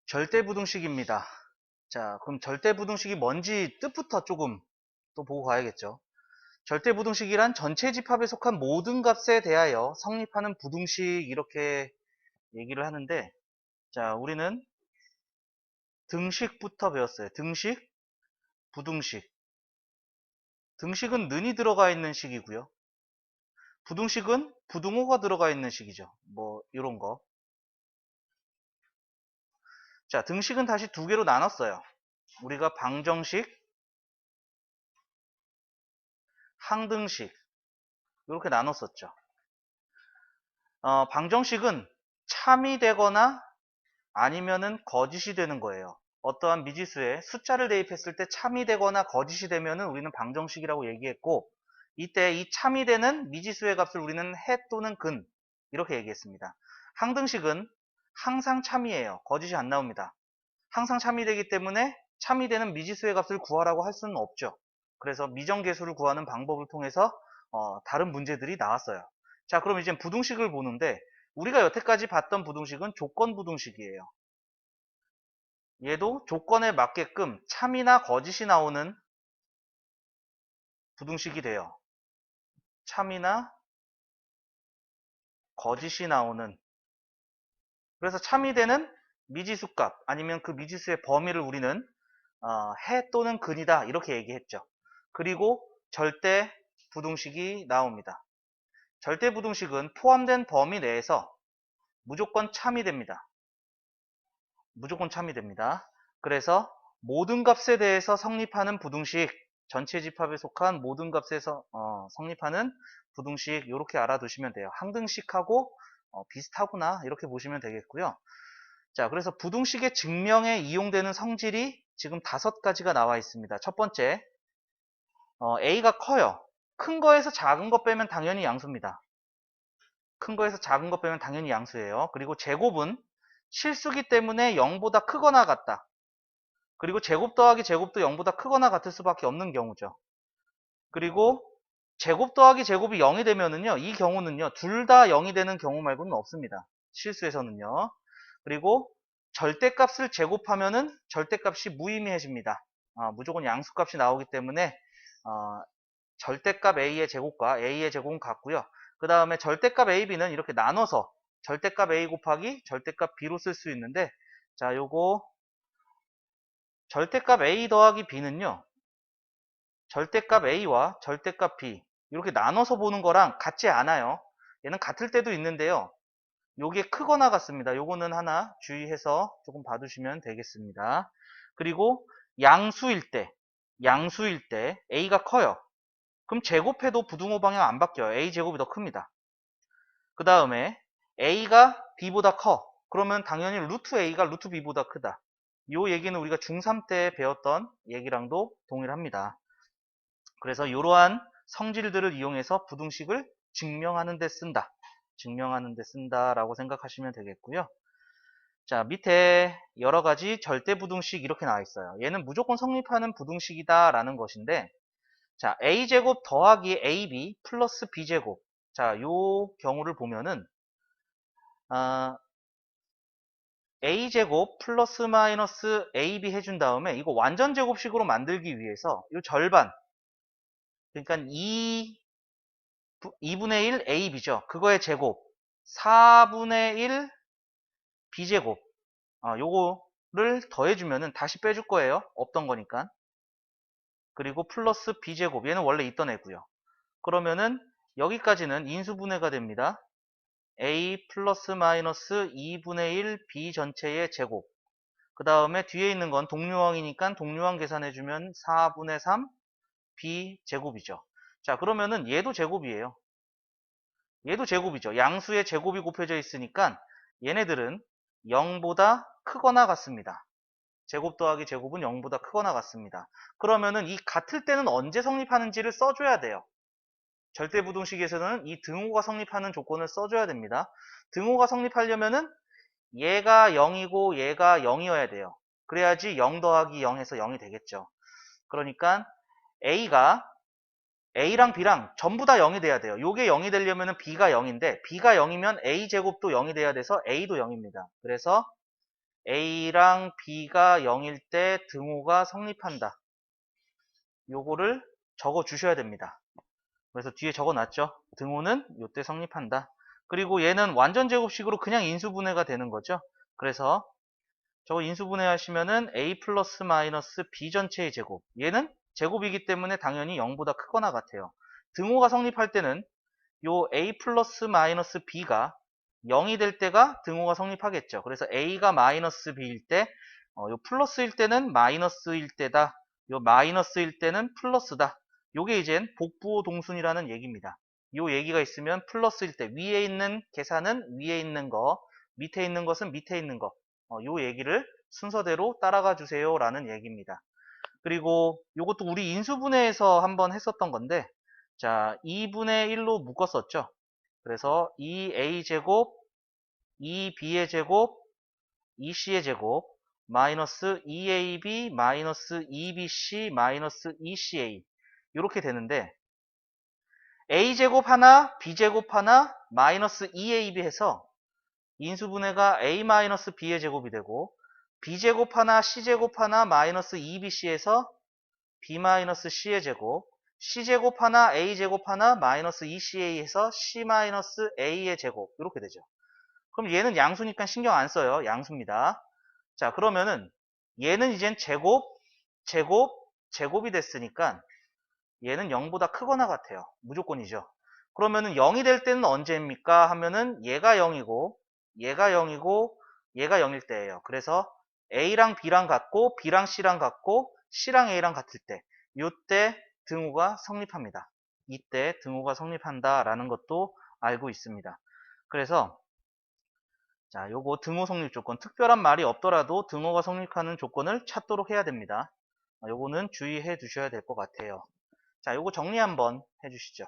절대부등식입니다. 자, 그럼 절대부등식이 뭔지 뜻부터 조금 또 보고 가야겠죠. 절대부등식이란 전체 집합에 속한 모든 값에 대하여 성립하는 부등식 이렇게 얘기를 하는데, 자, 우리는 등식부터 배웠어요. 등식, 부등식. 등식은 는이 들어가 있는 식이고요. 부등식은 부등호가 들어가 있는 식이죠. 뭐 이런 거. 자, 등식은 다시 두 개로 나눴어요. 우리가 방정식, 항등식 이렇게 나눴었죠. 방정식은 참이 되거나 아니면은 거짓이 되는 거예요. 어떠한 미지수에 숫자를 대입했을 때 참이 되거나 거짓이 되면은 우리는 방정식이라고 얘기했고, 이때 이 참이 되는 미지수의 값을 우리는 해 또는 근 이렇게 얘기했습니다. 항등식은 항상 참이에요. 거짓이 안 나옵니다. 항상 참이 되기 때문에 참이 되는 미지수의 값을 구하라고 할 수는 없죠. 그래서 미정계수를 구하는 방법을 통해서 다른 문제들이 나왔어요. 자, 그럼 이제 부등식을 보는데, 우리가 여태까지 봤던 부등식은 조건 부등식이에요. 얘도 조건에 맞게끔 참이나 거짓이 나오는 부등식이 돼요. 참이나 거짓이 나오는. 그래서 참이 되는 미지수 값 아니면 그 미지수의 범위를 우리는 해 또는 근이다 이렇게 얘기했죠. 그리고 절대 부등식이 나옵니다. 절대 부등식은 포함된 범위 내에서 무조건 참이 됩니다. 무조건 참이 됩니다. 그래서 모든 값에 대해서 성립하는 부등식, 전체 집합에 속한 모든 값에서 성립하는 부등식 이렇게 알아두시면 돼요. 항등식하고 비슷하구나 이렇게 보시면 되겠고요. 자, 그래서 부등식의 증명에 이용되는 성질이 지금 5가지가 나와 있습니다. 첫 번째, A가 커요. 큰 거에서 작은 거 빼면 당연히 양수입니다. 큰 거에서 작은 거 빼면 당연히 양수예요. 그리고 제곱은 실수기 때문에 0보다 크거나 같다. 그리고 제곱 더하기 제곱도 0보다 크거나 같을 수밖에 없는 경우죠. 그리고 제곱 더하기 제곱이 0이 되면은요, 이 경우는요, 둘 다 0이 되는 경우 말고는 없습니다. 실수에서는요. 그리고 절대값을 제곱하면은 절대값이 무의미해집니다. 무조건 양수값이 나오기 때문에 절대값 A의 제곱과 A의 제곱은 같고요. 그 다음에 절대값 A, B는 이렇게 나눠서 절대값 A 곱하기 절대값 B로 쓸 수 있는데, 자, 요거 절대값 A 더하기 B는요, 절대값 A와 절대값 B 이렇게 나눠서 보는 거랑 같지 않아요. 얘는 같을 때도 있는데요. 요게 크거나 같습니다. 요거는 하나 주의해서 조금 봐두시면 되겠습니다. 그리고 양수일 때 A가 커요. 그럼 제곱해도 부등호 방향 안 바뀌어요. A 제곱이 더 큽니다. 그 다음에 A가 B보다 커. 그러면 당연히 루트 A가 루트 B보다 크다. 요 얘기는 우리가 중3 때 배웠던 얘기랑도 동일합니다. 그래서 이러한 성질들을 이용해서 부등식을 증명하는 데 쓴다. 증명하는 데 쓴다라고 생각하시면 되겠고요. 자, 밑에 여러 가지 절대 부등식 이렇게 나와 있어요. 얘는 무조건 성립하는 부등식이다라는 것인데, 자, a제곱 더하기 ab 플러스 b제곱. 자, 요 경우를 보면은 a제곱 플러스 마이너스 ab 해준 다음에 이거 완전 제곱식으로 만들기 위해서 이 절반, 그러니까 2분의 1 ab죠. 그거의 제곱 4분의 1 b제곱. 요거를 더해주면은 다시 빼줄 거예요. 없던 거니까. 그리고 플러스 b제곱. 얘는 원래 있던 애고요. 그러면은 여기까지는 인수분해가 됩니다. a 플러스 마이너스 2분의 1 b 전체의 제곱. 그 다음에 뒤에 있는 건 동류항이니까 동류항 계산해주면 4분의 3 b 제곱이죠. 자, 그러면은 얘도 제곱이에요. 얘도 제곱이죠. 양수의 제곱이 곱해져 있으니까 얘네들은 0보다 크거나 같습니다. 제곱 더하기 제곱은 0보다 크거나 같습니다. 그러면은 이 같을 때는 언제 성립하는지를 써줘야 돼요. 절대부등식에서는 이 등호가 성립하는 조건을 써줘야 됩니다. 등호가 성립하려면은 얘가 0이고 얘가 0이어야 돼요. 그래야지 0 더하기 0 해서 0이 되겠죠. 그러니까 A가 A랑 B랑 전부 다 0이 돼야 돼요. 요게 0이 되려면 B가 0인데 B가 0이면 A제곱도 0이 돼야 돼서 A도 0입니다. 그래서 A랑 B가 0일 때 등호가 성립한다. 요거를 적어 주셔야 됩니다. 그래서 뒤에 적어 놨죠. 등호는 요때 성립한다. 그리고 얘는 완전 제곱식으로 그냥 인수분해가 되는 거죠. 그래서 저거 인수분해 하시면은 A 플러스 마이너스 B 전체의 제곱. 얘는 제곱이기 때문에 당연히 0보다 크거나 같아요. 등호가 성립할 때는 요 A 플러스 마이너스 B가 0이 될 때가 등호가 성립하겠죠. 그래서 A가 마이너스 B일 때, 요 플러스일 때는 마이너스일 때다. 요 마이너스일 때는 플러스다. 요게 이젠 복부호 동순이라는 얘기입니다. 요 얘기가 있으면 플러스일 때 위에 있는 계산은 위에 있는 거, 밑에 있는 것은 밑에 있는 거. 요 얘기를 순서대로 따라가 주세요 라는 얘기입니다. 그리고 요것도 우리 인수분해에서 한번 했었던 건데, 자, 2분의 1로 묶었었죠. 그래서 2a제곱, 2b의 제곱, 2c의 제곱, 마이너스 2ab, 마이너스 2bc, 마이너스 2ca 이렇게 되는데, a제곱 하나, b제곱 하나, 마이너스 2ab 해서 인수분해가 a-b의 제곱이 되고, b제곱 하나, c제곱 하나, 마이너스 2bc에서 b-c의 제곱, c제곱 하나, a제곱 하나, 마이너스 2ca에서 c-a의 제곱 이렇게 되죠. 그럼 얘는 양수니까 신경 안 써요. 양수입니다. 자, 그러면은 얘는 이젠 제곱, 제곱, 제곱이 됐으니까 얘는 0보다 크거나 같아요. 무조건이죠. 그러면은 0이 될 때는 언제입니까? 하면은 얘가 0이고 얘가 0이고 얘가 0일 때예요. 그래서 A랑 B랑 같고 B랑 C랑 같고 C랑 A랑 같을 때 이때 등호가 성립합니다. 이때 등호가 성립한다라는 것도 알고 있습니다. 그래서 자, 요거 등호 성립 조건, 특별한 말이 없더라도 등호가 성립하는 조건을 찾도록 해야 됩니다. 요거는 주의해 두셔야 될 것 같아요. 자, 요거 정리 한번 해주시죠.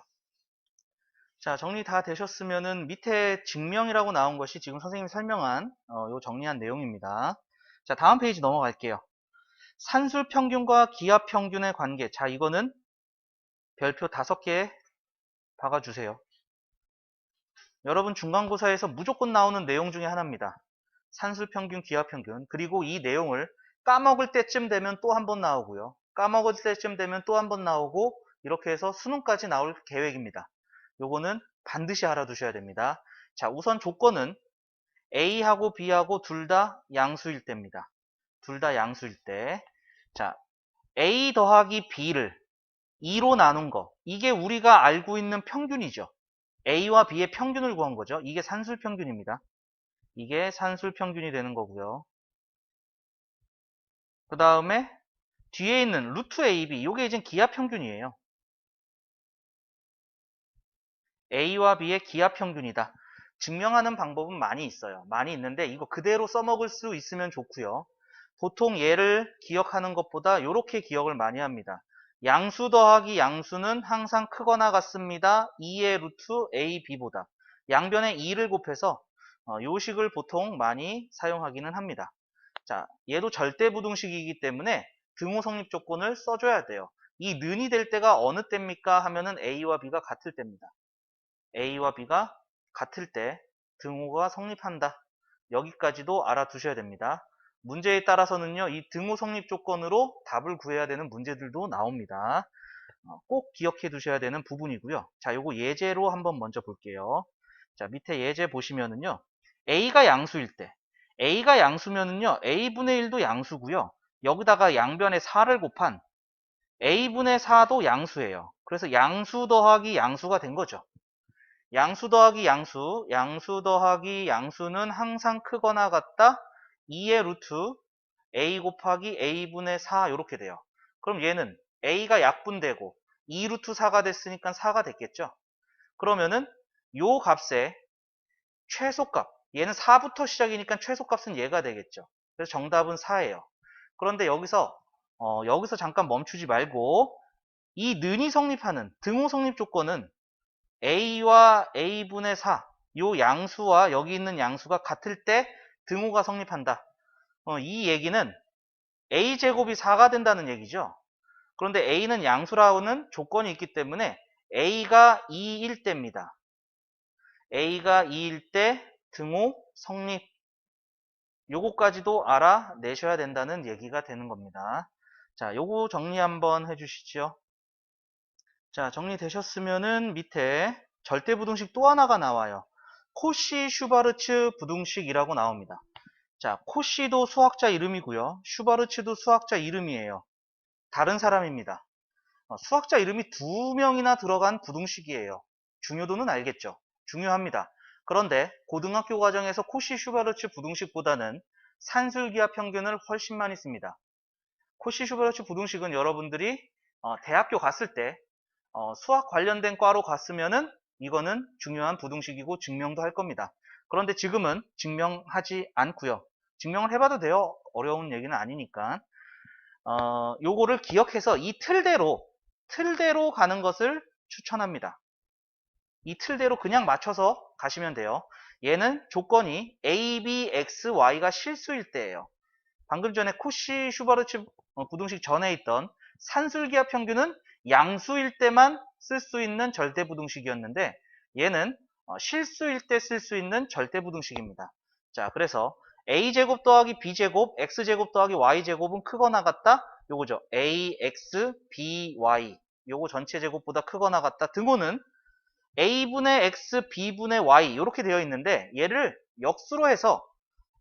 자, 정리 다 되셨으면은 밑에 증명이라고 나온 것이 지금 선생님이 설명한 요 정리한 내용입니다. 자, 다음 페이지 넘어갈게요. 산술 평균과 기압 평균의 관계. 자, 이거는 별표 5개 박아주세요. 여러분 중간고사에서 무조건 나오는 내용 중에 하나입니다. 산술 평균, 기압 평균. 그리고 이 내용을 까먹을 때쯤 되면 또 한 번 나오고요. 까먹을 때쯤 되면 또 한 번 나오고 이렇게 해서 수능까지 나올 계획입니다. 요거는 반드시 알아두셔야 됩니다. 자, 우선 조건은 A하고 B하고 둘 다 양수일 때입니다. 둘 다 양수일 때. 자, A 더하기 B를 2로 나눈 거. 이게 우리가 알고 있는 평균이죠. A와 B의 평균을 구한 거죠. 이게 산술 평균입니다. 이게 산술 평균이 되는 거고요. 그 다음에 뒤에 있는 루트 AB, 이게 이제 기압 평균이에요. A와 B의 기압 평균이다. 증명하는 방법은 많이 있어요. 많이 있는데 이거 그대로 써먹을 수 있으면 좋고요. 보통 얘를 기억하는 것보다 이렇게 기억을 많이 합니다. 양수 더하기 양수는 항상 크거나 같습니다. 2의 루트 AB보다. 양변에 2를 곱해서 요 식을 보통 많이 사용하기는 합니다. 자, 얘도 절대부등식이기 때문에 등호 성립 조건을 써줘야 돼요. 이 는이 될 때가 어느 때입니까? 하면은 A와 B가 같을 때입니다. A와 B가 같을 때 등호가 성립한다. 여기까지도 알아두셔야 됩니다. 문제에 따라서는요, 이 등호 성립 조건으로 답을 구해야 되는 문제들도 나옵니다. 꼭 기억해 두셔야 되는 부분이고요. 자, 요거 예제로 한번 먼저 볼게요. 자, 밑에 예제 보시면은요, A가 양수일 때, A가 양수면은요, A분의 1도 양수고요. 여기다가 양변에 4를 곱한 A분의 4도 양수예요. 그래서 양수 더하기 양수가 된 거죠. 양수 더하기 양수, 양수 더하기 양수는 항상 크거나 같다. 2의 루트 A 곱하기 A분의 4 이렇게 돼요. 그럼 얘는 A가 약분되고 2 루트 4가 됐으니까 4가 됐겠죠. 그러면은 요 값의 최소값, 얘는 4부터 시작이니까 최소값은 얘가 되겠죠. 그래서 정답은 4예요. 그런데 여기서 잠깐 멈추지 말고 이 는이 성립하는 등호 성립 조건은 A와 A분의 4, 요 양수와 여기 있는 양수가 같을 때 등호가 성립한다. 이 얘기는 A제곱이 4가 된다는 얘기죠. 그런데 A는 양수라는 조건이 있기 때문에 A가 2일 때입니다. A가 2일 때 등호 성립. 요거까지도 알아내셔야 된다는 얘기가 되는 겁니다. 자, 요거 정리 한번 해주시죠. 자, 정리되셨으면은 밑에 절대부등식 또 하나가 나와요. 코시 슈바르츠 부등식이라고 나옵니다. 자, 코시도 수학자 이름이고요. 슈바르츠도 수학자 이름이에요. 다른 사람입니다. 수학자 이름이 2명이나 들어간 부등식이에요. 중요도는 알겠죠? 중요합니다. 그런데 고등학교 과정에서 코시 슈바르츠 부등식보다는 산술기하 평균을 훨씬 많이 씁니다. 코시 슈바르츠 부등식은 여러분들이 대학교 갔을 때 수학 관련된 과로 갔으면은 이거는 중요한 부등식이고 증명도 할 겁니다. 그런데 지금은 증명하지 않고요. 증명을 해봐도 돼요. 어려운 얘기는 아니니까. 요거를 기억해서 이 틀대로 가는 것을 추천합니다. 이 틀대로 그냥 맞춰서 가시면 돼요. 얘는 조건이 A, B, X, Y가 실수일 때예요. 방금 전에 코시 슈바르츠 부등식 전에 있던 산술기하 평균은 양수일 때만 쓸 수 있는 절대부등식이었는데 얘는 실수일 때 쓸 수 있는 절대부등식입니다. 자, 그래서 a제곱 더하기 b제곱 x제곱 더하기 y제곱은 크거나 같다. 요거죠. ax, by 요거 전체 제곱보다 크거나 같다. 등호는 a분의 x, b분의 y 이렇게 되어 있는데 얘를 역수로 해서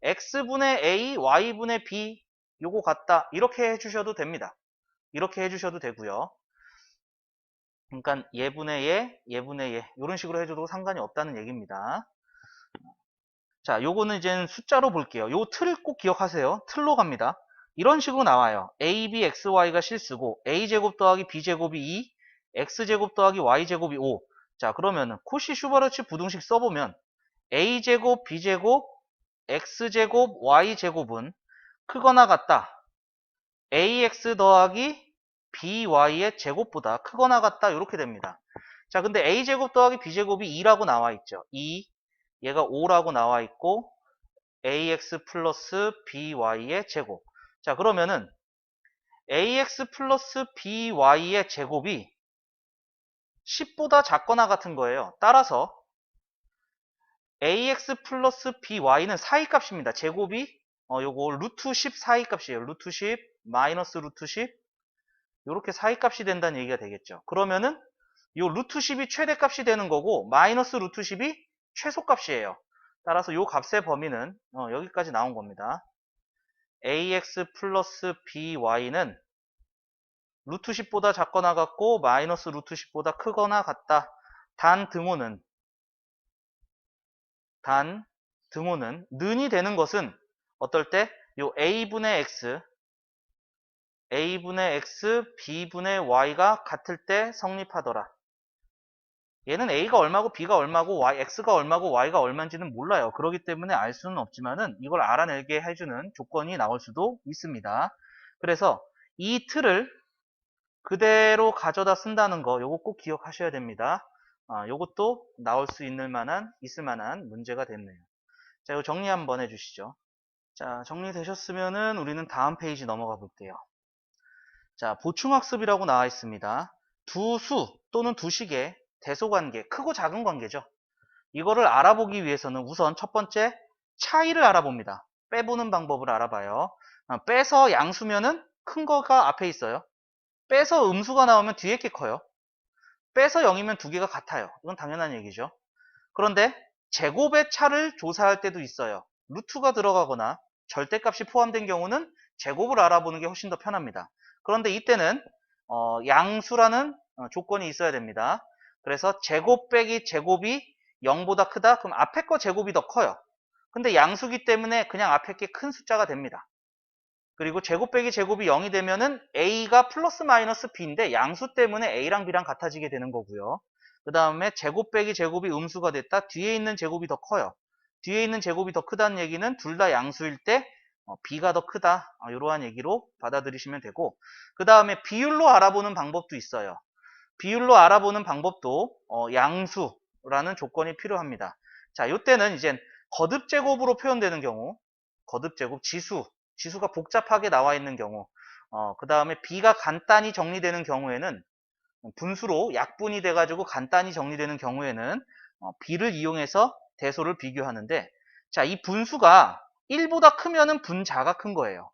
x분의 a, y분의 b 요거 같다. 이렇게 해주셔도 됩니다. 이렇게 해주셔도 되고요. 그러니까 얘분의 얘, 얘분의 얘 이런 식으로 해줘도 상관이 없다는 얘기입니다. 자, 요거는 이제 숫자로 볼게요. 요 틀 꼭 기억하세요. 틀로 갑니다. 이런 식으로 나와요. a, b, x, y가 실수고 a제곱 더하기 b제곱이 2, x제곱 더하기 y제곱이 5. 자, 그러면은 코시 슈바르츠 부등식 써보면 a제곱, b제곱, x제곱, y제곱은 크거나 같다. ax 더하기 by의 제곱보다 크거나 같다. 이렇게 됩니다. 자, 근데 a제곱 더하기 b제곱이 2라고 나와 있죠. 2, 얘가 5라고 나와 있고 ax 플러스 by의 제곱. 자, 그러면은 ax 플러스 by의 제곱이 10보다 작거나 같은 거예요. 따라서 ax 플러스 by는 사이값입니다. 제곱이 요거 루트 10 사이값이에요. 루트 10 마이너스 루트 10 요렇게 사이값이 된다는 얘기가 되겠죠. 그러면은 요 루트 10이 최대값이 되는 거고 마이너스 루트 10이 최소값이에요. 따라서 요 값의 범위는 여기까지 나온 겁니다. ax 플러스 by는 루트 10보다 작거나 같고 마이너스 루트 10보다 크거나 같다. 단 등호는 는이 되는 것은 어떨 때 요 a분의 x, b분의 y가 같을 때 성립하더라. 얘는 a가 얼마고 b가 얼마고 x가 얼마고 y가 얼마인지는 몰라요. 그렇기 때문에 알 수는 없지만은 이걸 알아내게 해주는 조건이 나올 수도 있습니다. 그래서 이 틀을 그대로 가져다 쓴다는 거 요거 꼭 기억하셔야 됩니다. 요것도 나올 수 있을 만한 문제가 됐네요. 자, 이거 정리 한번 해주시죠. 자, 정리되셨으면은 우리는 다음 페이지 넘어가 볼게요. 자, 보충학습이라고 나와 있습니다. 두 수 또는 두 식의 대소관계, 크고 작은 관계죠. 이거를 알아보기 위해서는 우선 첫 번째 차이를 알아봅니다. 빼보는 방법을 알아봐요. 빼서 양수면은 큰 거가 앞에 있어요. 빼서 음수가 나오면 뒤에 게 커요. 빼서 0이면 두 개가 같아요. 이건 당연한 얘기죠. 그런데 제곱의 차를 조사할 때도 있어요. 루트가 들어가거나 절대값이 포함된 경우는 제곱을 알아보는 게 훨씬 더 편합니다. 그런데 이때는 양수라는 조건이 있어야 됩니다. 그래서 제곱 빼기 제곱이 0보다 크다? 그럼 앞에 거 제곱이 더 커요. 근데 양수기 때문에 그냥 앞에 게 큰 숫자가 됩니다. 그리고 제곱 빼기 제곱이 0이 되면은 a가 플러스 마이너스 b인데 양수 때문에 a랑 b랑 같아지게 되는 거고요. 그 다음에 제곱 빼기 제곱이 음수가 됐다. 뒤에 있는 제곱이 더 커요. 뒤에 있는 제곱이 더 크다는 얘기는 둘 다 양수일 때 b가 더 크다. 이러한 얘기로 받아들이시면 되고, 그 다음에 비율로 알아보는 방법도 있어요. 비율로 알아보는 방법도 양수라는 조건이 필요합니다. 자, 이때는 이제 거듭제곱으로 표현되는 경우, 거듭제곱 지수가 복잡하게 나와 있는 경우, 그 다음에 b가 간단히 정리되는 경우에는 분수로 약분이 돼가지고 간단히 정리되는 경우에는 b를 이용해서 대소를 비교하는데, 자, 이 분수가 1보다 크면은 분자가 큰 거예요.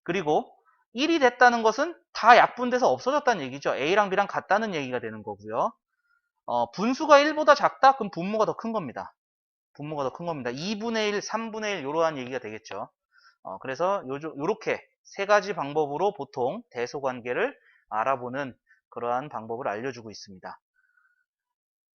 그리고 1이 됐다는 것은 다 약분돼서 없어졌다는 얘기죠. a랑 b랑 같다는 얘기가 되는 거고요. 분수가 1보다 작다? 그럼 분모가 더 큰 겁니다. 분모가 더 큰 겁니다. 2분의 1, 3분의 1 이러한 얘기가 되겠죠. 그래서 요렇게 세 가지 방법으로 보통 대소관계를 알아보는 그러한 방법을 알려주고 있습니다.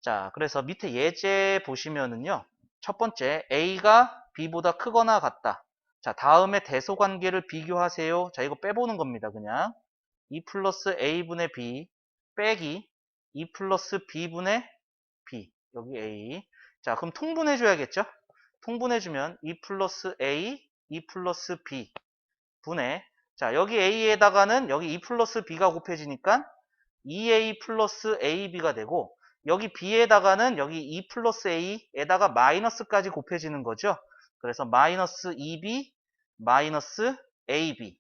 자, 그래서 밑에 예제 보시면은요. 첫 번째, A가 B보다 크거나 같다. 자, 다음에 대소관계를 비교하세요. 자, 이거 빼보는 겁니다. 그냥 2 플러스 A분의 B 빼기 2 플러스 B분의 B. 여기 A. 자, 그럼 통분해줘야겠죠? 통분해주면 2 플러스 A, 2 플러스 B 분의, 자, 여기 A에다가는 여기 2 플러스 B가 곱해지니까 2A 플러스 AB가 되고, 여기 B에다가는 여기 2 플러스 A에다가 마이너스까지 곱해지는 거죠. 그래서 마이너스 2B 마이너스 AB.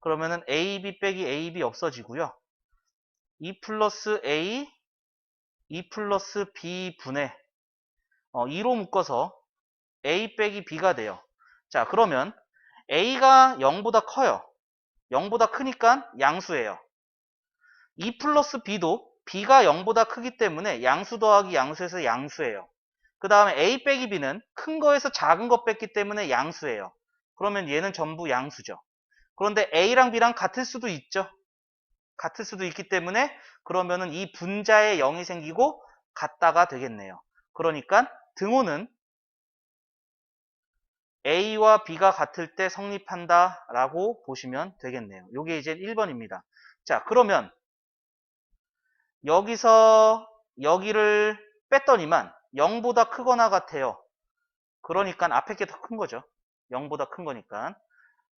그러면은 AB 빼기 AB 없어지고요. 2 플러스 A, 2 플러스 B 분의 2로 묶어서 A 빼기 B가 돼요. 자, 그러면 A가 0보다 커요. 0보다 크니까 양수예요. 2 플러스 B도 B가 0보다 크기 때문에 양수 더하기 양수에서 양수예요. 그 다음에 A 빼기 B는 큰 거에서 작은 거 뺐기 때문에 양수예요. 그러면 얘는 전부 양수죠. 그런데 A랑 B랑 같을 수도 있죠. 같을 수도 있기 때문에 그러면은 이 분자에 0이 생기고 같다가 되겠네요. 그러니까 등호는 A와 B가 같을 때 성립한다 라고 보시면 되겠네요. 이게 이제 1번입니다. 자, 그러면 여기서 여기를 뺐더니만 0보다 크거나 같아요. 그러니까 앞에 게 더 큰 거죠. 0보다 큰 거니까.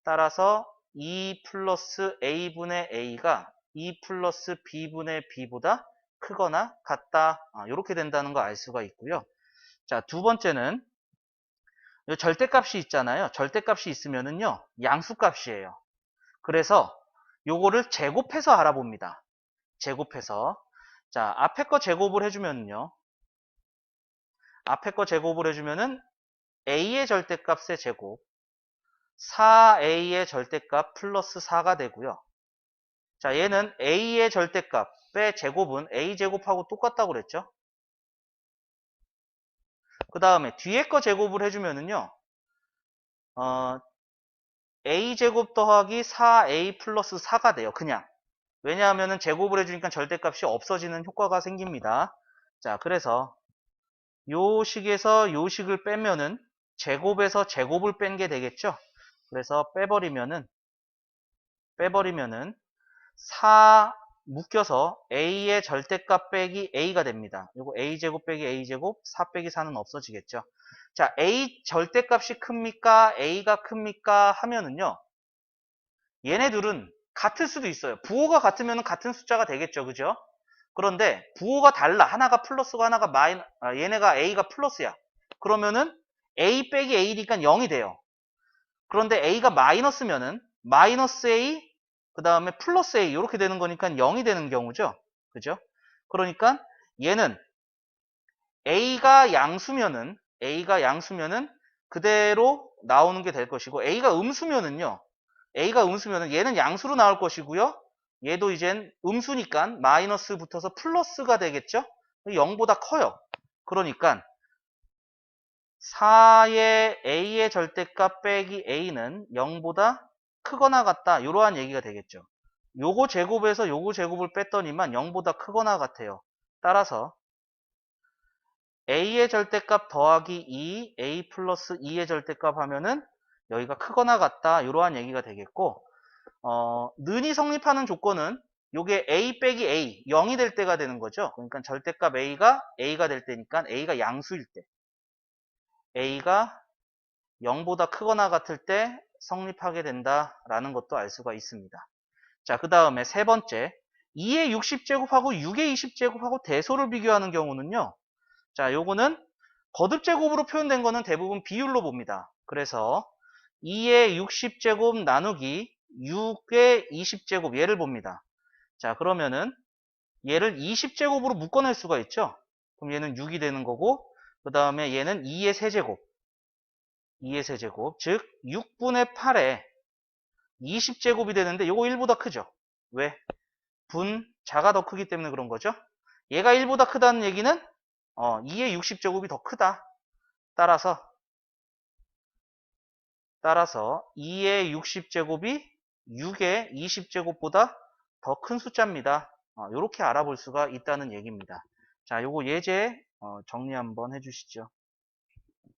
따라서 2 플러스 A분의 A가 2 플러스 B분의 B보다 크거나 같다. 이렇게 된다는 거 알 수가 있고요. 자, 두 번째는 절대값이 있잖아요. 절대값이 있으면은요, 양수값이에요. 그래서 요거를 제곱해서 알아봅니다. 제곱해서. 자, 앞에 거 제곱을 해주면요. 앞에 거 제곱을 해주면은 A의 절대값의 제곱 4A의 절대값 플러스 4가 되고요. 자, 얘는 A의 절대값의 제곱은 A제곱하고 똑같다고 그랬죠. 그 다음에 뒤에 거 제곱을 해주면은요. A제곱 더하기 4A 플러스 4가 돼요. 그냥. 왜냐하면은 제곱을 해주니까 절대값이 없어지는 효과가 생깁니다. 자, 그래서 요 식에서 요 식을 빼면은 제곱에서 제곱을 뺀 게 되겠죠. 그래서 빼버리면은 4 묶여서 A의 절대값 빼기 A가 됩니다. 요거 A제곱 빼기 A제곱 4 빼기 4는 없어지겠죠. 자, A 절대값이 큽니까? A가 큽니까? 하면은요. 얘네들은 같을 수도 있어요. 부호가 같으면 같은 숫자가 되겠죠. 그죠? 그런데 부호가 달라. 하나가 플러스고 하나가 얘네가 A가 플러스야. 그러면은 A 빼기 A니까 0이 돼요. 그런데 A가 마이너스면은 마이너스 A 그 다음에 플러스 A 이렇게 되는 거니까 0이 되는 경우죠. 그죠? 그러니까 얘는 A가 양수면은 그대로 나오는 게 될 것이고 A가 음수면은요. 얘는 양수로 나올 것이고요. 얘도 이젠 음수니까 마이너스 붙어서 플러스가 되겠죠. 0보다 커요. 그러니까 4의 A의 절대값 빼기 A는 0보다 크거나 같다. 이러한 얘기가 되겠죠. 요거 제곱에서 요거 제곱을 뺐더니만 0보다 크거나 같아요. 따라서 A의 절대값 더하기 2, A 플러스 2의 절대값 하면은 여기가 크거나 같다. 이러한 얘기가 되겠고, 는이 성립하는 조건은 요게 A 빼기 A, 0이 될 때가 되는 거죠. 그러니까 절대값 A가 될 때니까 A가 양수일 때. A가 0보다 크거나 같을 때 성립하게 된다라는 것도 알 수가 있습니다. 자, 그 다음에 세 번째, 2의 60제곱하고 6의 20제곱하고 대소를 비교하는 경우는요. 자, 요거는 거듭제곱으로 표현된 거는 대부분 비율로 봅니다. 그래서 2의 60제곱 나누기 6의 20제곱 얘를 봅니다. 자, 그러면은 얘를 20제곱으로 묶어낼 수가 있죠. 그럼 얘는 6이 되는 거고, 그 다음에 얘는 2의 세제곱. 2의 세제곱. 즉, 6분의 8에 20제곱이 되는데 요거 1보다 크죠. 왜? 자가 더 크기 때문에 그런 거죠. 얘가 1보다 크다는 얘기는 2의 60제곱이 더 크다. 따라서 2의 60제곱이 6의 20제곱보다 더 큰 숫자입니다. 이렇게 알아볼 수가 있다는 얘기입니다. 자, 요거 예제 정리 한번 해주시죠.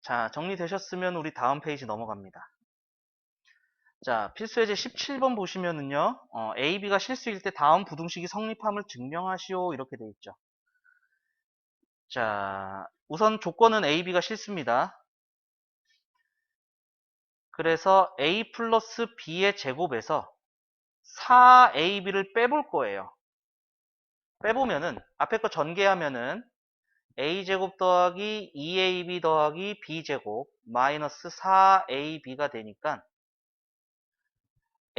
자, 정리되셨으면 우리 다음 페이지 넘어갑니다. 자, 필수예제 17번 보시면은요, A, B가 실수일 때 다음 부등식이 성립함을 증명하시오. 이렇게 돼 있죠. 자, 우선 조건은 A, B가 실수입니다. 그래서 A 플러스 B의 제곱에서 4AB를 빼볼 거예요. 빼보면은, 앞에 거 전개하면은, A제곱 더하기 2AB 더하기 B제곱 마이너스 4AB가 되니까,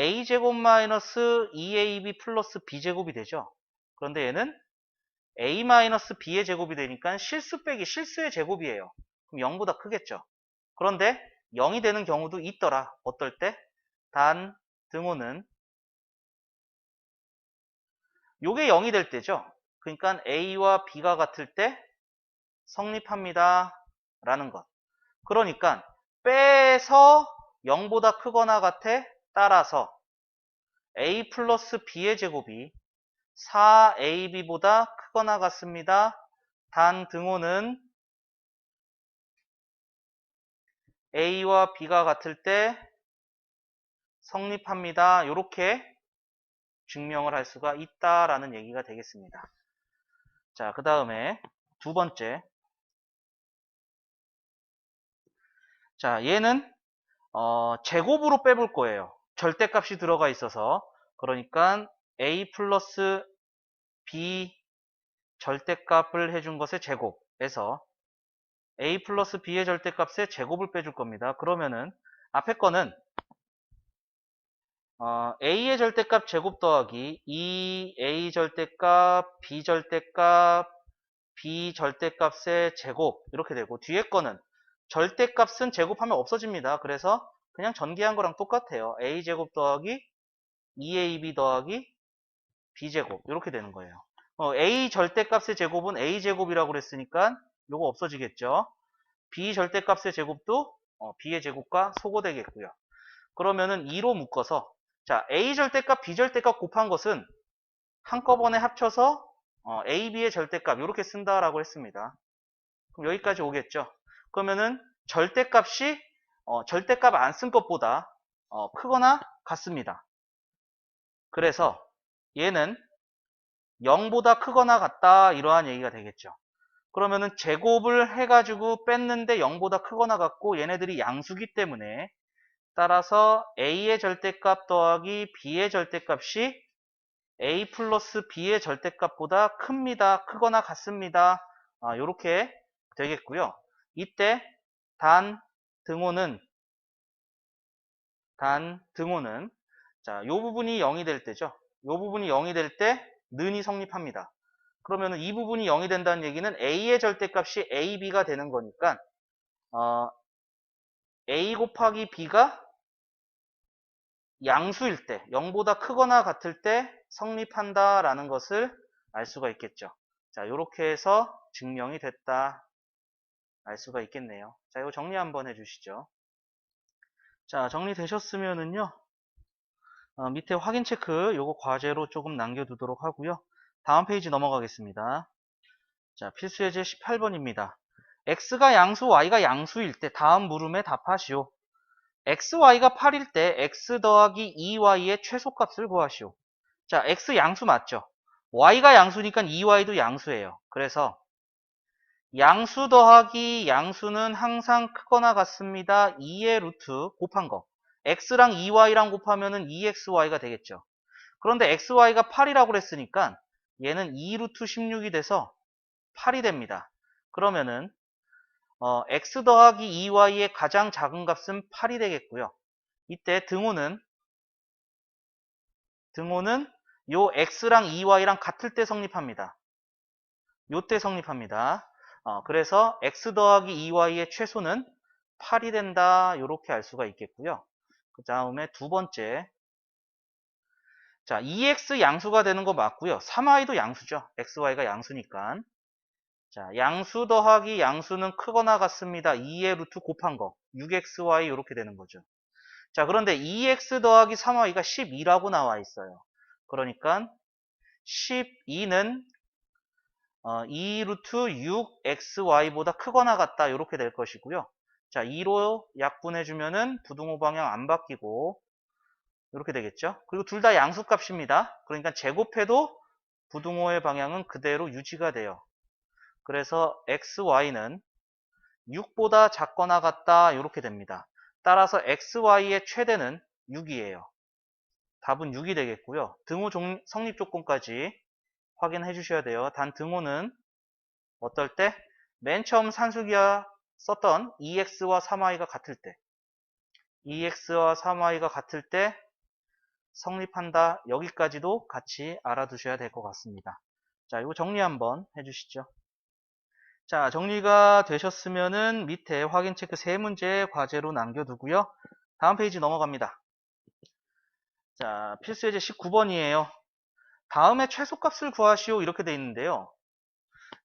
A제곱 마이너스 2AB 플러스 B제곱이 되죠. 그런데 얘는 A 마이너스 B의 제곱이 되니까 실수 빼기 실수의 제곱이에요. 그럼 0보다 크겠죠. 그런데 0이 되는 경우도 있더라. 어떨 때? 단 등호는 요게 0이 될 때죠. 그러니까 A와 B가 같을 때 성립합니다. 라는 것. 그러니까 빼서 0보다 크거나 같아. 따라서 A 플러스 B의 제곱이 4AB보다 크거나 같습니다. 단 등호는 A와 B가 같을 때 성립합니다. 이렇게 증명을 할 수가 있다라는 얘기가 되겠습니다. 자, 그 다음에 두 번째. 자, 얘는 제곱으로 빼볼 거예요. 절대값이 들어가 있어서. 그러니까 A 플러스 B 절대값을 해준 것의 제곱에서 A 플러스 B의 절대값의 제곱을 빼줄 겁니다. 그러면은 앞에 거는 A의 절대값 제곱 더하기 2A 절대값, B 절대값, B 절대값의 제곱 이렇게 되고 뒤에 거는 절대값은 제곱하면 없어집니다. 그래서 그냥 전개한 거랑 똑같아요. A 제곱 더하기 2AB 더하기 B 제곱 이렇게 되는 거예요. A 절대값의 제곱은 A 제곱이라고 그랬으니까 요거 없어지겠죠. B 절대값의 제곱도 B의 제곱과 소거되겠고요. 그러면은 2로 묶어서 자 A 절대값, B 절대값 곱한 것은 한꺼번에 합쳐서 A, B의 절대값 이렇게 쓴다라고 했습니다. 그럼 여기까지 오겠죠. 그러면은 절대값이 절대값 안 쓴 것보다 크거나 같습니다. 그래서 얘는 0보다 크거나 같다 이러한 얘기가 되겠죠. 그러면은 제곱을 해가지고 뺐는데 0보다 크거나 같고 얘네들이 양수기 때문에 따라서 A의 절대값 더하기 B의 절대값이 A 플러스 B의 절대값보다 큽니다. 크거나 같습니다. 이렇게 되겠고요. 이때 단 등호는 자, 요 부분이 0이 될 때죠. 요 부분이 0이 될 때 는이 성립합니다. 그러면 이 부분이 0이 된다는 얘기는 A의 절대값이 AB가 되는 거니까 A 곱하기 B가 양수일 때 0보다 크거나 같을 때 성립한다라는 것을 알 수가 있겠죠. 자, 이렇게 해서 증명이 됐다 알 수가 있겠네요. 자, 이거 정리 한번 해주시죠. 자, 정리되셨으면은요. 밑에 확인 체크 요거 과제로 조금 남겨두도록 하고요. 다음 페이지 넘어가겠습니다. 자, 필수예제 18번입니다. x가 양수, y가 양수일 때 다음 물음에 답하시오. x, y가 8일 때 x 더하기 2y의 최소값을 구하시오. 자, x 양수 맞죠? y가 양수니까 2y도 양수예요. 그래서 양수 더하기 양수는 항상 크거나 같습니다. 2의 루트 곱한 거. x랑 2y랑 곱하면은 2xy가 되겠죠. 그런데 xy가 8이라고 그랬으니까 얘는 2 루트 16이 돼서 8이 됩니다. 그러면은 x 더하기 2y의 가장 작은 값은 8이 되겠고요. 이때 등호는 등호는 요 x랑 2y랑 같을 때 성립합니다. 요때 성립합니다. 그래서 x 더하기 2y의 최소는 8이 된다. 이렇게 알 수가 있겠고요. 그 다음에 두 번째. 자, 2x 양수가 되는 거 맞고요. 3y도 양수죠. xy가 양수니까. 자, 양수 더하기 양수는 크거나 같습니다. 2의 루트 곱한 거. 6xy 이렇게 되는 거죠. 자, 그런데 2x 더하기 3y가 12라고 나와 있어요. 그러니까 12는 2 루트 6xy보다 크거나 같다. 이렇게 될 것이고요. 자, 2로 약분해주면은 부등호 방향 안 바뀌고 이렇게 되겠죠. 그리고 둘 다 양수값입니다. 그러니까 제곱해도 부등호의 방향은 그대로 유지가 돼요. 그래서 xy는 6보다 작거나 같다. 이렇게 됩니다. 따라서 xy의 최대는 6이에요. 답은 6이 되겠고요. 등호 성립 조건까지 확인해 주셔야 돼요. 단 등호는 어떨 때? 맨 처음 산술기와 썼던 2x와 3y가 같을 때 2x와 3y가 같을 때 성립한다. 여기까지도 같이 알아두셔야 될 것 같습니다. 자, 이거 정리 한번 해주시죠. 자, 정리가 되셨으면은 밑에 확인 체크 3문제 과제로 남겨두고요. 다음 페이지 넘어갑니다. 자, 필수예제 19번이에요. 다음에 최소값을 구하시오 이렇게 돼 있는데요.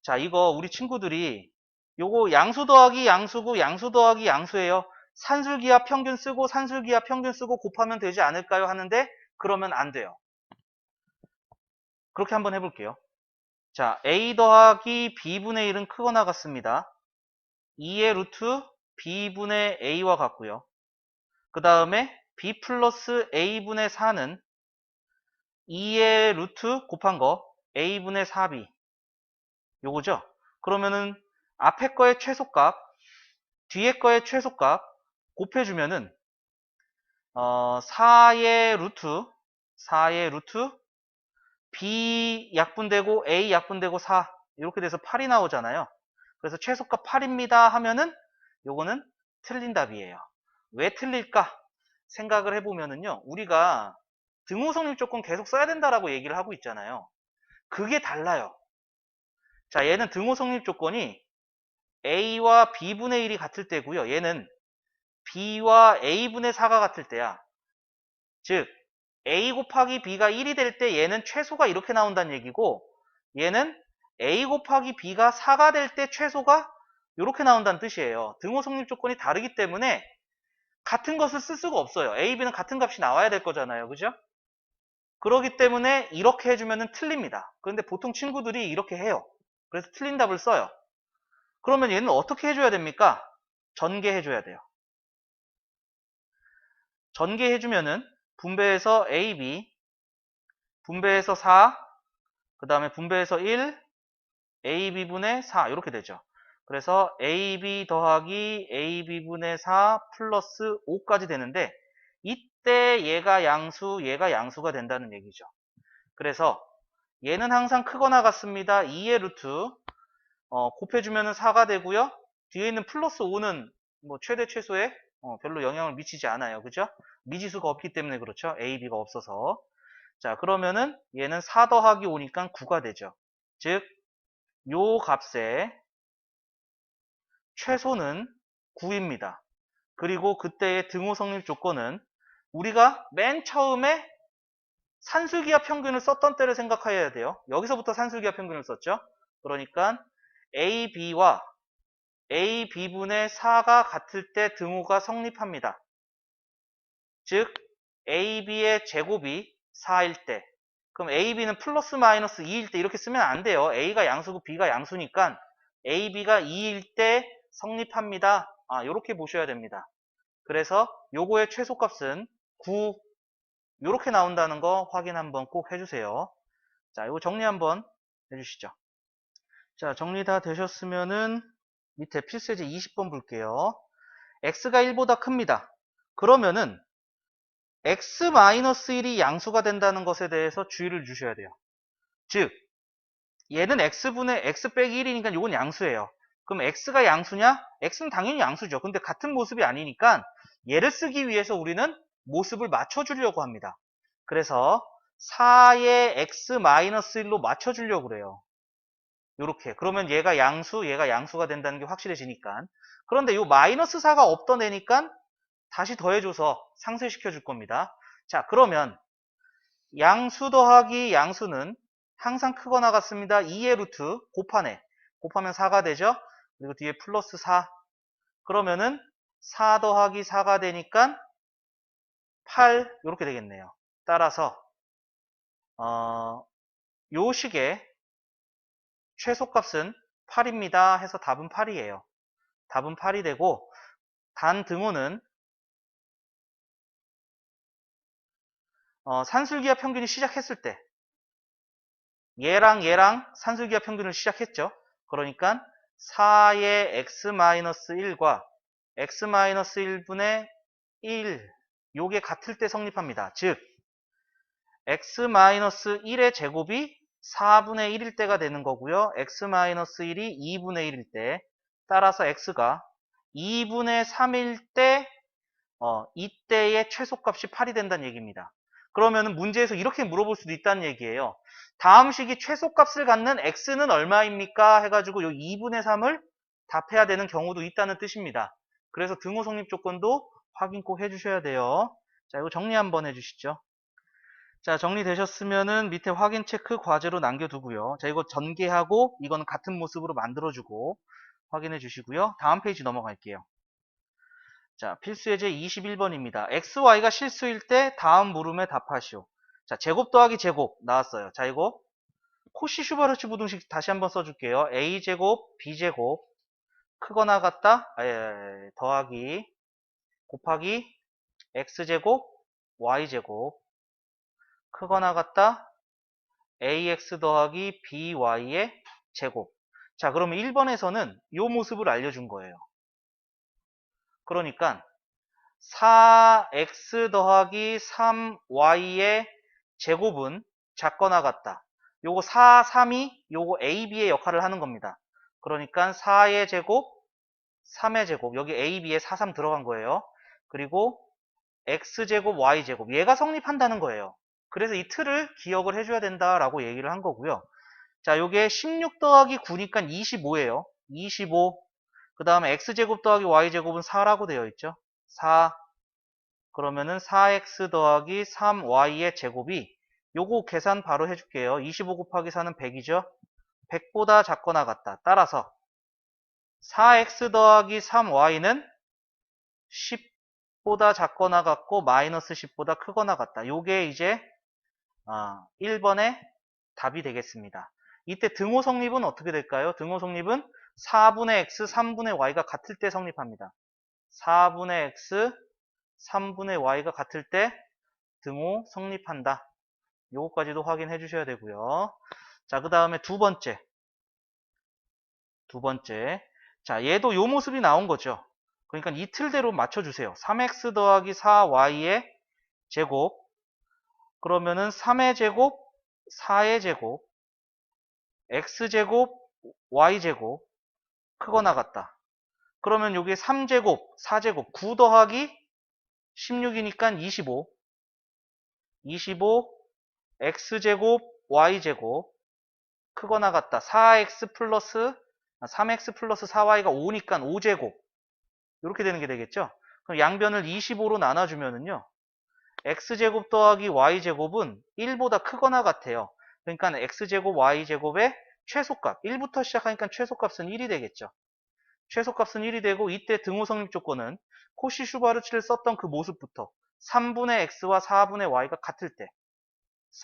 자, 이거 우리 친구들이 요거 양수 더하기 양수고 양수 더하기 양수예요. 산술기하 평균 쓰고 산술기하 평균 쓰고 곱하면 되지 않을까요? 하는데 그러면 안 돼요. 그렇게 한번 해볼게요. 자, a 더하기 b분의 1은 크거나 같습니다. 2의 루트 b분의 a와 같고요. 그 다음에 b 플러스 a분의 4는 2의 루트 곱한 거 a분의 4b 요거죠. 그러면은 앞에 거의 최소값 뒤에 거의 최소값 곱해주면은 4의 루트 b 약분되고 a 약분되고 4 이렇게 돼서 8이 나오잖아요. 그래서 최소값 8입니다 하면은 요거는 틀린 답이에요. 왜 틀릴까 생각을 해보면은요, 우리가 등호 성립 조건 계속 써야 된다라고 얘기를 하고 있잖아요. 그게 달라요. 자, 얘는 등호 성립 조건이 a와 b분의 1이 같을 때고요. 얘는 b와 a분의 4가 같을 때야. 즉 a 곱하기 b가 1이 될 때 얘는 최소가 이렇게 나온다는 얘기고, 얘는 a 곱하기 b가 4가 될 때 최소가 이렇게 나온다는 뜻이에요. 등호 성립 조건이 다르기 때문에 같은 것을 쓸 수가 없어요. a, b는 같은 값이 나와야 될 거잖아요. 그죠? 그렇기 때문에 이렇게 해주면 틀립니다. 그런데 보통 친구들이 이렇게 해요. 그래서 틀린 답을 써요. 그러면 얘는 어떻게 해줘야 됩니까? 전개해줘야 돼요. 전개해주면은 분배해서 a, b, 분배해서 4, 그 다음에 분배해서 1, ab분의 4 이렇게 되죠. 그래서 ab 더하기 ab분의 4 플러스 5까지 되는데 이때 얘가 양수가 된다는 얘기죠. 그래서 얘는 항상 크거나 같습니다. 2의 루트 곱해주면 4가 되고요. 뒤에 있는 플러스 5는 뭐 최대 최소에 별로 영향을 미치지 않아요. 그죠? 미지수가 없기 때문에 그렇죠. a, b가 없어서. 자, 그러면은 얘는 4 더하기 5니까 9가 되죠. 즉 요 값의 최소는 9입니다. 그리고 그때의 등호 성립 조건은 우리가 맨 처음에 산술기하 평균을 썼던 때를 생각해야 돼요. 여기서부터 산술기하 평균을 썼죠. 그러니까 AB와 AB분의 4가 같을 때 등호가 성립합니다. 즉 AB의 제곱이 4일 때, 그럼 AB는 플러스 마이너스 2일 때 이렇게 쓰면 안 돼요. A가 양수고 B가 양수니까 AB가 2일 때 성립합니다. 이렇게 보셔야 됩니다. 그래서 요거의 최소값은 9 이렇게 나온다는 거 확인 한번 꼭 해주세요. 자, 이거 정리 한번 해주시죠. 자, 정리 다 되셨으면은 밑에 필수예제 20번 볼게요. x가 1보다 큽니다. 그러면은 x-1이 양수가 된다는 것에 대해서 주의를 주셔야 돼요. 즉 얘는 x분의 x 빼기 1이니까 이건 양수예요. 그럼 x가 양수냐? x는 당연히 양수죠. 근데 같은 모습이 아니니까 얘를 쓰기 위해서 우리는 모습을 맞춰주려고 합니다. 그래서 4의 x-1로 맞춰주려고 그래요. 요렇게. 그러면 얘가 양수가 된다는 게 확실해지니까. 그런데 요 마이너스 4가 없던 애니까 다시 더해줘서 상쇄시켜 줄 겁니다. 자, 그러면 양수 더하기 양수는 항상 크거나 같습니다. 2의 루트 곱하네. 곱하면 4가 되죠. 그리고 뒤에 플러스 4. 그러면은 4 더하기 4가 되니까 8 이렇게 되겠네요. 따라서 요 식의 최소값은 8입니다 해서 답은 8이에요. 답은 8이 되고 단 등호는 산술기하 평균이 시작했을 때 얘랑 산술기하 평균을 시작했죠. 그러니까 4의 x-1과 x-1분의 1 요게 같을 때 성립합니다. 즉 x-1의 제곱이 4분의 1일 때가 되는 거고요. x-1이 2분의 1일 때 따라서 x가 2분의 3일 때 이때의 최소값이 8이 된다는 얘기입니다. 그러면 문제에서 이렇게 물어볼 수도 있다는 얘기예요. 다음 식이 최소값을 갖는 x는 얼마입니까? 해가지고 요 2분의 3을 답해야 되는 경우도 있다는 뜻입니다. 그래서 등호 성립 조건도 확인 꼭 해주셔야 돼요. 자, 이거 정리 한번 해주시죠. 자, 정리되셨으면은 밑에 확인 체크 과제로 남겨두고요. 자, 이거 전개하고 이거는 같은 모습으로 만들어주고 확인해 주시고요. 다음 페이지 넘어갈게요. 자, 필수예제 21번입니다. XY가 실수일 때 다음 물음에 답하시오. 자, 제곱 더하기 제곱 나왔어요. 자, 이거 코시-슈바르츠 부등식 다시 한번 써줄게요. A제곱, B제곱 크거나 같다 더하기 곱하기 X제곱, Y제곱 크거나 같다 AX 더하기 BY의 제곱. 자, 그러면 1번에서는 이 모습을 알려준 거예요. 그러니까 4x 더하기 3y의 제곱은 작거나 같다. 요거 4, 3이 요거 a, b의 역할을 하는 겁니다. 그러니까 4의 제곱, 3의 제곱. 여기 a, b에 4, 3 들어간 거예요. 그리고 x제곱, y제곱. 얘가 성립한다는 거예요. 그래서 이 틀을 기억을 해줘야 된다라고 얘기를 한 거고요. 자, 요게 16 더하기 9니까 25예요. 25. 그 다음에 x제곱 더하기 y제곱은 4라고 되어 있죠. 4. 그러면은 4x 더하기 3y의 제곱이 요거 계산 바로 해줄게요. 25 곱하기 4는 100이죠. 100보다 작거나 같다. 따라서 4x 더하기 3y는 10보다 작거나 같고 마이너스 10보다 크거나 같다. 요게 이제 1번의 답이 되겠습니다. 이때 등호 성립은 어떻게 될까요? 등호 성립은 4분의 x, 3분의 y가 같을 때 성립합니다. 4분의 x, 3분의 y가 같을 때 등호 성립한다. 요거까지도 확인해 주셔야 되고요. 자, 그 다음에 두 번째. 자, 얘도 요 모습이 나온 거죠. 그러니까 이 틀대로 맞춰주세요. 3x 더하기 4y의 제곱. 그러면은 3의 제곱, 4의 제곱, x제곱, y제곱 크거나 같다. 그러면 여기 3제곱, 4제곱, 9 더하기 16이니까 25, 25, x제곱, y제곱 크거나 같다. 4x 플러스 3x 플러스 4y가 5니까 5제곱 이렇게 되는 게 되겠죠. 그럼 양변을 25로 나눠주면은요. x제곱 더하기 y제곱은 1보다 크거나 같아요. 그러니까 x제곱 y제곱의 최소값 1부터 시작하니까 최소값은 1이 되겠죠. 최소값은 1이 되고 이때 등호 성립 조건은 코시-슈바르츠를 썼던 그 모습부터 3분의 x와 4분의 y가 같을 때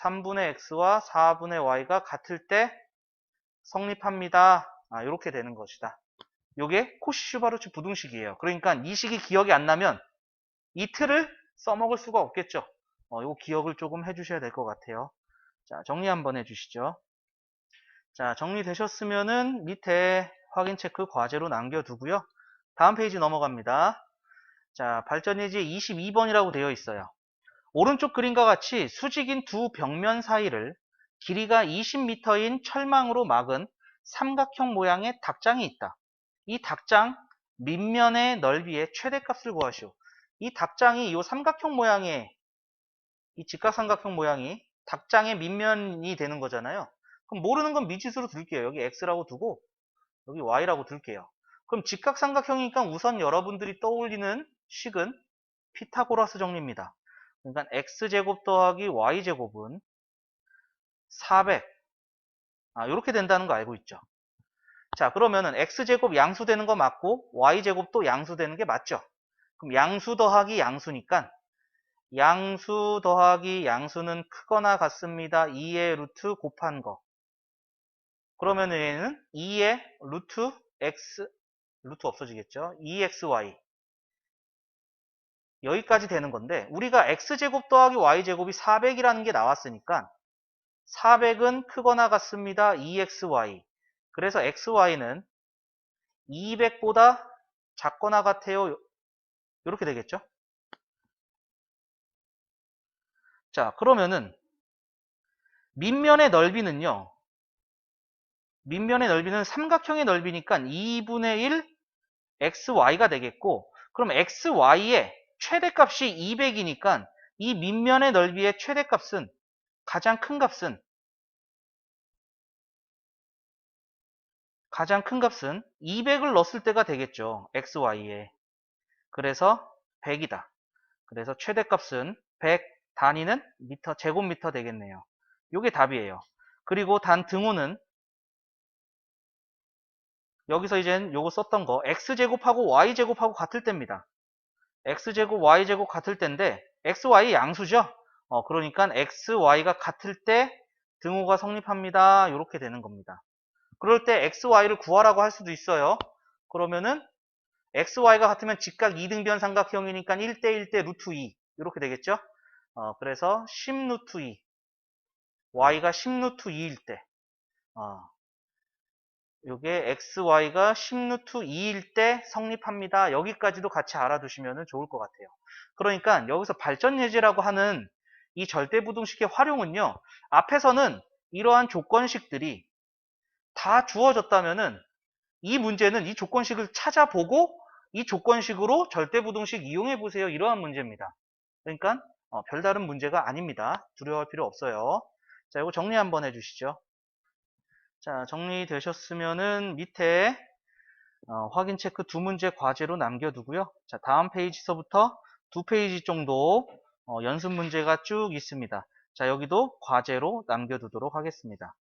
3분의 x와 4분의 y가 같을 때 성립합니다. 이렇게 되는 것이다. 요게 코시-슈바르츠 부등식이에요. 그러니까 이 식이 기억이 안 나면 이 틀을 써먹을 수가 없겠죠. 요거 기억을 조금 해주셔야 될 것 같아요. 자, 정리 한번 해주시죠. 자, 정리되셨으면은 밑에 확인 체크 과제로 남겨두고요. 다음 페이지 넘어갑니다. 자, 발전예제 22번이라고 되어 있어요. 오른쪽 그림과 같이 수직인 두 벽면 사이를 길이가 20m인 철망으로 막은 삼각형 모양의 닭장이 있다. 이 닭장 밑면의 넓이의 최대값을 구하시오. 이 닭장이 이 삼각형 모양의 이 직각삼각형 모양이 닭장의 밑면이 되는 거잖아요. 그럼 모르는 건 미지수로 둘게요. 여기 x라고 두고 여기 y라고 둘게요. 그럼 직각삼각형이니까 우선 여러분들이 떠올리는 식은 피타고라스 정리입니다. 그러니까 x제곱 더하기 y제곱은 400 이렇게 된다는 거 알고 있죠. 자, 그러면은 x제곱 양수되는 거 맞고 y제곱도 양수되는 게 맞죠. 그럼 양수 더하기 양수니까 양수 더하기 양수는 크거나 같습니다. 2의 루트 곱한 거. 그러면 얘는 2의 루트 x, 루트 없어지겠죠. 2xy. 여기까지 되는 건데 우리가 x제곱 더하기 y제곱이 400이라는 게 나왔으니까 400은 크거나 같습니다. 2xy. 그래서 xy는 200보다 작거나 같아요. 이렇게 되겠죠. 자, 그러면은 밑면의 넓이는요. 밑면의 넓이는 삼각형의 넓이니까 2분의 1 xy가 되겠고 그럼 xy의 최대값이 200이니까 이 밑면의 넓이의 최대값은 가장 큰 값은 200을 넣었을 때가 되겠죠. xy에. 그래서 100이다. 그래서 최대값은 100, 단위는 미터, 제곱미터 되겠네요. 이게 답이에요. 그리고 단 등호는 여기서 이젠 요거 썼던 거 x제곱하고 y제곱하고 같을 때입니다. x제곱 y제곱 같을 때인데 xy 양수죠. 그러니까 xy가 같을 때 등호가 성립합니다. 이렇게 되는 겁니다. 그럴 때 xy를 구하라고 할 수도 있어요. 그러면은 xy가 같으면 직각 2등변 삼각형이니까 1대 1대 루트 2 이렇게 되겠죠. 그래서 10 루트 2 y가 10 루트 2일 때 요게 xy가 10 루트 2일 때 성립합니다. 여기까지도 같이 알아두시면 좋을 것 같아요. 그러니까 여기서 발전 예제라고 하는 이 절대부등식의 활용은요. 앞에서는 이러한 조건식들이 다 주어졌다면은 이 문제는 이 조건식을 찾아보고 이 조건식으로 절대부등식 이용해 보세요. 이러한 문제입니다. 그러니까 별다른 문제가 아닙니다. 두려워할 필요 없어요. 자, 이거 정리 한번 해주시죠. 자, 정리되셨으면은 밑에 확인 체크 두 문제 과제로 남겨두고요. 자, 다음 페이지서부터 두 페이지 정도 연습 문제가 쭉 있습니다. 자, 여기도 과제로 남겨두도록 하겠습니다.